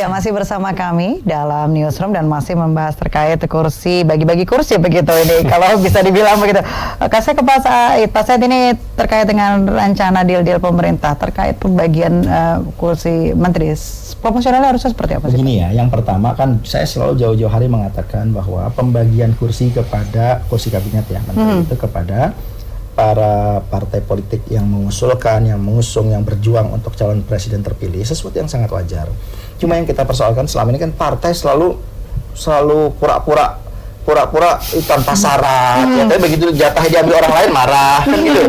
Ya, masih bersama kami dalam Newsroom dan masih membahas terkait kursi, bagi-bagi kursi begitu ini, kalau bisa dibilang begitu. Saya ke Pak Said. Pak Said, ini terkait dengan rencana deal-deal pemerintah terkait pembagian kursi menteri. Proporsionalnya harusnya seperti apa sih? Begini ya, yang pertama kan saya selalu jauh-jauh hari mengatakan bahwa pembagian kursi kepada kursi kabinet ya, menteri itu kepada para partai politik yang mengusulkan, yang mengusung, yang berjuang untuk calon presiden terpilih, sesuatu yang sangat wajar. Cuma yang kita persoalkan selama ini kan partai selalu pura-pura tanpa syarat, ya, tapi begitu jatah diambil orang lain marah, kan gitu.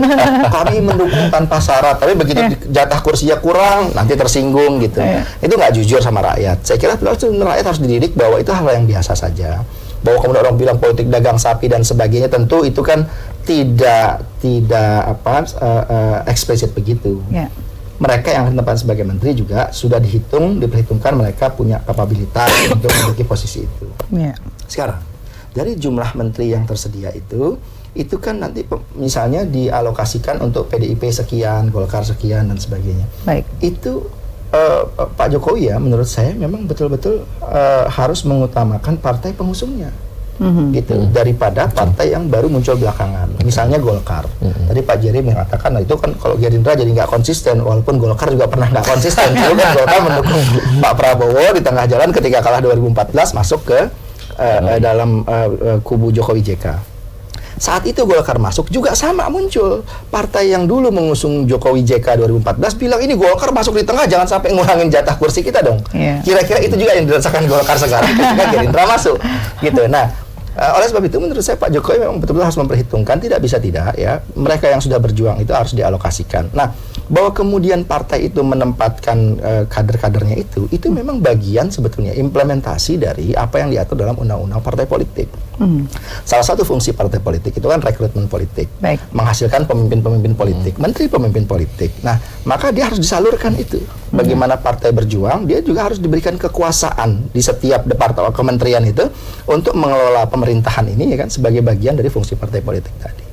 Kami mendukung tanpa syarat, tapi begitu jatah kursinya kurang, nanti tersinggung gitu. Itu nggak jujur sama rakyat. Saya kira rakyat harus dididik bahwa itu hal yang biasa saja. Bahwa kemudian orang bilang politik dagang sapi dan sebagainya, tentu itu kan tidak eksplisit begitu. Mereka yang akan ditempatkan sebagai menteri juga sudah diperhitungkan mereka punya kapabilitas untuk memiliki posisi itu. Sekarang dari jumlah menteri yang tersedia itu kan nanti misalnya dialokasikan untuk PDIP sekian, Golkar sekian dan sebagainya. Itu Pak Jokowi ya, menurut saya memang betul-betul harus mengutamakan partai pengusungnya, gitu, daripada partai yang baru muncul belakangan. Misalnya Golkar. Tadi Pak Jerry mengatakan, nah itu kan kalau Gerindra jadi nggak konsisten, walaupun Golkar juga pernah nggak konsisten. Dulu kan Golkar mendukung Pak Prabowo di tengah jalan ketika kalah 2014 masuk ke dalam kubu Jokowi JK. Saat itu Golkar masuk juga sama muncul partai yang dulu mengusung Jokowi JK 2014 bilang ini Golkar masuk di tengah, jangan sampai ngurangin jatah kursi kita dong. Kira-kira itu juga yang dirasakan Golkar sekarang ketika Gerindra masuk gitu. Nah, oleh sebab itu menurut saya Pak Jokowi memang betul-betul harus memperhitungkan, tidak bisa tidak ya, mereka yang sudah berjuang itu harus dialokasikan. Nah, bahwa kemudian partai itu menempatkan kader-kadernya itu memang bagian sebetulnya implementasi dari apa yang diatur dalam undang-undang partai politik. Salah satu fungsi partai politik itu kan rekrutmen politik, menghasilkan pemimpin-pemimpin politik, menteri pemimpin politik. Nah, maka dia harus disalurkan itu. Bagaimana partai berjuang, dia juga harus diberikan kekuasaan di setiap departemen kementerian itu untuk mengelola pemerintahan ini ya kan, sebagai bagian dari fungsi partai politik tadi.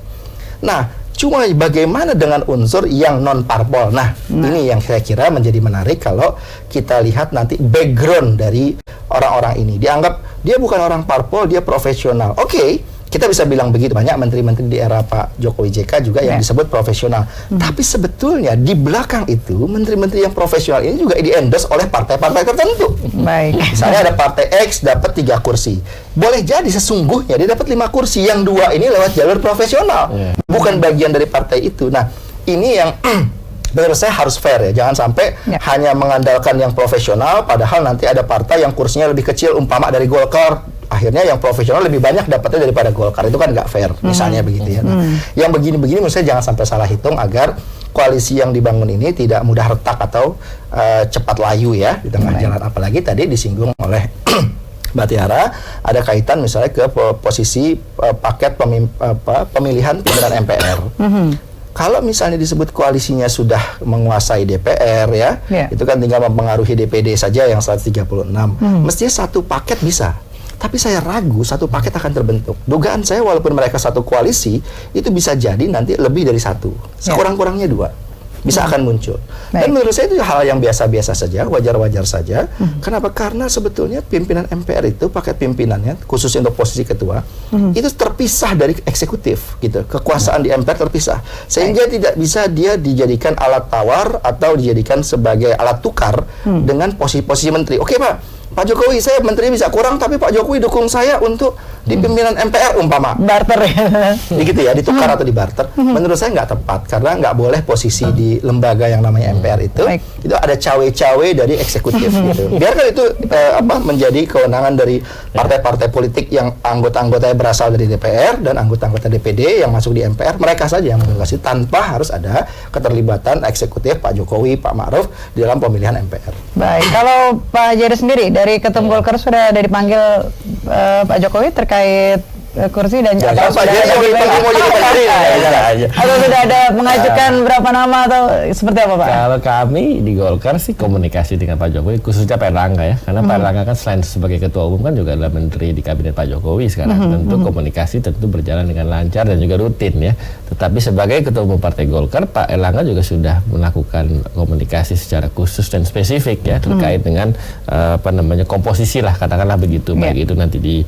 Nah, cuma bagaimana dengan unsur yang non parpol? Nah, ini yang saya kira menjadi menarik kalau kita lihat nanti background dari orang-orang ini. Dianggap dia bukan orang parpol, dia profesional. Oke, kita bisa bilang begitu, banyak menteri-menteri di era Pak Jokowi JK juga yang disebut profesional. Tapi sebetulnya di belakang itu menteri-menteri yang profesional ini juga di-endorse oleh partai-partai tertentu. Misalnya ada partai X dapat 3 kursi. Boleh jadi sesungguhnya dia dapat 5 kursi, yang 2 ini lewat jalur profesional. Bukan bagian dari partai itu. Nah, ini yang menurut saya harus fair ya, jangan sampai hanya mengandalkan yang profesional, padahal nanti ada partai yang kursinya lebih kecil, umpama dari Golkar, akhirnya yang profesional lebih banyak dapatnya daripada Golkar, itu kan nggak fair, misalnya begitu ya. Nah, yang begini-begini menurut saya jangan sampai salah hitung agar koalisi yang dibangun ini tidak mudah retak atau cepat layu ya di tengah jalan. Apalagi tadi disinggung oleh Mbak Tiara, ada kaitan misalnya ke posisi paket pemilihan pimpinan MPR. Kalau misalnya disebut koalisinya sudah menguasai DPR ya, itu kan tinggal mempengaruhi DPD saja yang 136. Mestinya satu paket bisa. Tapi saya ragu satu paket akan terbentuk. Dugaan saya walaupun mereka satu koalisi, itu bisa jadi nanti lebih dari satu. Sekurang-kurangnya 2. Bisa akan muncul. Dan menurut saya itu hal yang biasa-biasa saja, wajar-wajar saja. Kenapa? Karena sebetulnya pimpinan MPR itu, paket pimpinannya, khususnya untuk posisi ketua, itu terpisah dari eksekutif, gitu. Kekuasaan di MPR terpisah. Sehingga tidak bisa dia dijadikan alat tawar atau dijadikan sebagai alat tukar dengan posisi-posisi menteri. Oke Pak Jokowi, saya menteri bisa kurang, tapi Pak Jokowi dukung saya untuk di pimpinan MPR umpama. Barter ya. Gitu ya, ditukar atau dibarter. Menurut saya nggak tepat, karena nggak boleh posisi di lembaga yang namanya MPR itu ada cawe-cawe dari eksekutif gitu. Biarkan itu menjadi kewenangan dari partai-partai politik yang anggota-anggotanya berasal dari DPR dan anggota-anggota DPD yang masuk di MPR, mereka saja yang mengawasi tanpa harus ada keterlibatan eksekutif Pak Jokowi, Pak Ma'ruf di dalam pemilihan MPR. Baik, kalau Pak Jerry sendiri dari Ketum Golkar sudah ada dipanggil Pak Jokowi terkait kursi dan Jangan atau Pak sudah Jerry ada mau jadi Pak Jerry. atau sudah ada mengajukan berapa nama atau seperti apa Pak? Kalau kami di Golkar sih komunikasi dengan Pak Jokowi, khususnya Pak Erlangga ya, karena Pak Erlangga kan selain sebagai ketua umum kan juga adalah menteri di kabinet Pak Jokowi sekarang. Tentu komunikasi tentu berjalan dengan lancar dan juga rutin ya. Tetapi sebagai ketua umum Partai Golkar, Pak Erlangga juga sudah melakukan komunikasi secara khusus dan spesifik ya terkait dengan komposisi lah katakanlah begitu, baik itu nanti di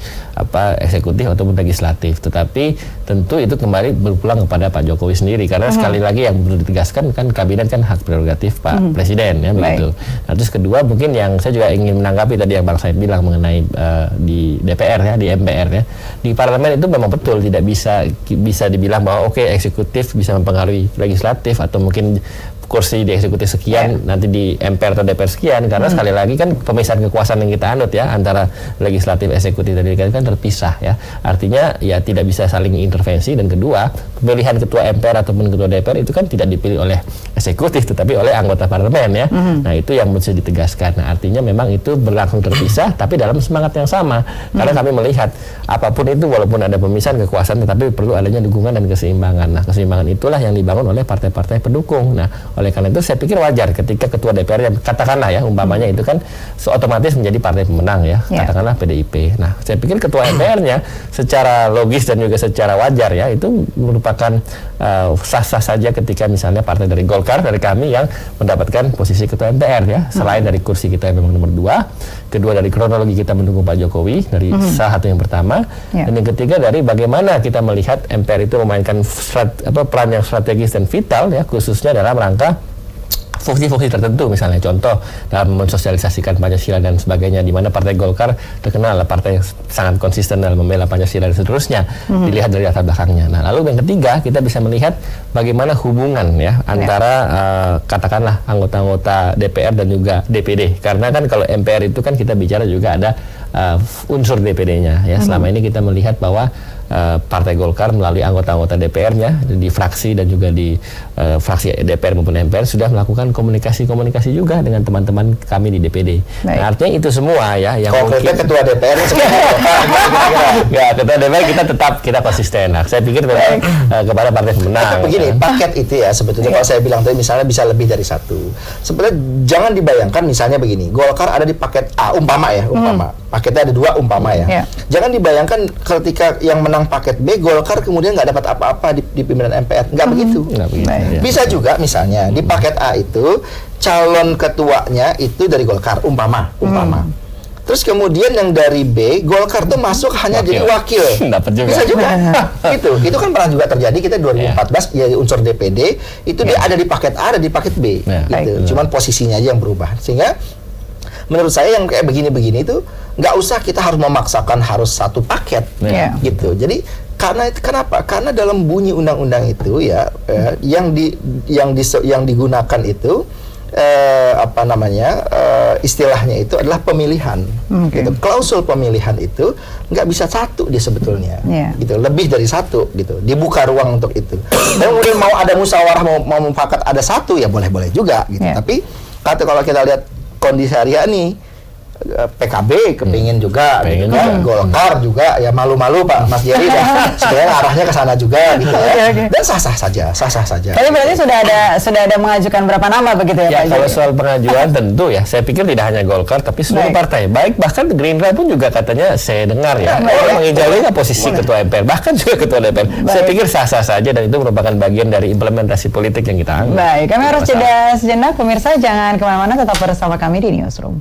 eksekutif ataupun legislatif. Tetapi tentu itu kembali berpulang kepada Pak Jokowi sendiri karena sekali lagi yang perlu ditegaskan kan kabinet kan hak prerogatif Pak Presiden ya begitu. Nah, terus kedua mungkin yang saya juga ingin menanggapi tadi yang Bang Said bilang mengenai di DPR ya, di MPR ya. Di parlemen itu memang betul tidak bisa dibilang bahwa oke, eksekutif bisa mempengaruhi legislatif atau mungkin kursi di eksekutif sekian, nanti di MPR atau DPR sekian, karena sekali lagi kan pemisahan kekuasaan yang kita anut ya antara legislatif, eksekutif dan legislatif kan terpisah ya. Artinya ya tidak bisa saling intervensi, dan kedua pemilihan ketua MPR ataupun ketua DPR itu kan tidak dipilih oleh eksekutif tetapi oleh anggota parlemen ya. Nah itu yang mesti ditegaskan. Nah artinya memang itu berlangsung terpisah tapi dalam semangat yang sama, karena kami melihat apapun itu walaupun ada pemisahan kekuasaan tetapi perlu adanya dukungan dan keseimbangan. Nah keseimbangan itulah yang dibangun oleh partai-partai pendukung. Nah oleh karena itu saya pikir wajar ketika ketua DPR yang katakanlah ya umpamanya itu kan otomatis menjadi partai pemenang ya, katakanlah PDIP. Nah saya pikir ketua MPR-nya secara logis dan juga secara wajar ya itu merupakan sah-sah saja ketika misalnya partai dari Golkar, dari kami yang mendapatkan posisi ketua MPR ya, selain dari kursi kita yang memang nomor 2, kedua dari kronologi kita mendukung Pak Jokowi dari salah satu yang pertama, dan yang ketiga dari bagaimana kita melihat MPR itu memainkan peran yang strategis dan vital ya, khususnya dalam rangka fungsi-fungsi tertentu, misalnya contoh dalam mensosialisasikan Pancasila dan sebagainya, di mana Partai Golkar terkenal partai yang sangat konsisten dalam membela Pancasila dan seterusnya, dilihat dari latar belakangnya. Nah lalu yang ketiga kita bisa melihat bagaimana hubungan ya antara katakanlah anggota-anggota DPR dan juga DPD, karena kan kalau MPR itu kan kita bicara juga ada unsur DPD-nya ya. Selama ini kita melihat bahwa Partai Golkar melalui anggota-anggota DPR-nya di fraksi dan juga di fraksi DPR maupun MPR sudah melakukan komunikasi juga dengan teman-teman kami di DPD. Nah, artinya itu semua ya yang konkretnya ketua DPR ya, ketua DPR kita konsisten. Nah, saya pikir kepada partai pemenang. Begini, paket itu ya sebetulnya kalau saya bilang tadi misalnya bisa lebih dari satu. Sebenarnya jangan dibayangkan misalnya begini, Golkar ada di paket A umpama paketnya ada 2 umpama ya. Jangan dibayangkan ketika yang menang paket B, Golkar kemudian nggak dapat apa-apa di pimpinan MPR. Nggak begitu. Bisa juga misalnya di paket A itu calon ketuanya itu dari Golkar umpama. Terus kemudian yang dari B, Golkar tuh masuk hanya jadi wakil. Bisa juga. Itu kan pernah juga terjadi. Kita 2014 ya unsur DPD itu dia ada di paket A, ada di paket B. Gitu. Cuman posisinya aja yang berubah. Sehingga menurut saya yang kayak begini-begini itu nggak usah kita harus memaksakan harus satu paket gitu. Jadi kenapa? Karena dalam bunyi undang-undang itu ya yang digunakan itu istilahnya itu adalah pemilihan. Gitu. Klausul pemilihan itu nggak bisa satu dia sebetulnya. Gitu. Lebih dari satu gitu. Dibuka ruang untuk itu. Dan kemudian mau ada musyawarah mau mufakat ada satu ya boleh-boleh juga gitu. Tapi kalau kita lihat kondisi hari ini PKB kepingin juga, gitu kan? Golkar juga ya malu-malu Pak Mas Jerry sebenarnya arahnya ke sana juga gitu ya. Dan sah-sah saja. Tapi berarti sudah ada mengajukan berapa nama begitu ya Pak? Kalau soal pengajuan tentu ya saya pikir tidak hanya Golkar tapi seluruh partai, baik bahkan Gerindra pun juga katanya saya dengar ya menginjaunya posisi ketua MPR bahkan juga ketua DPR. Saya pikir sah-sah saja dan itu merupakan bagian dari implementasi politik yang kita anggap. Baik, kami harus jeda sejenak, pemirsa jangan kemana-mana, tetap bersama kami di Newsroom.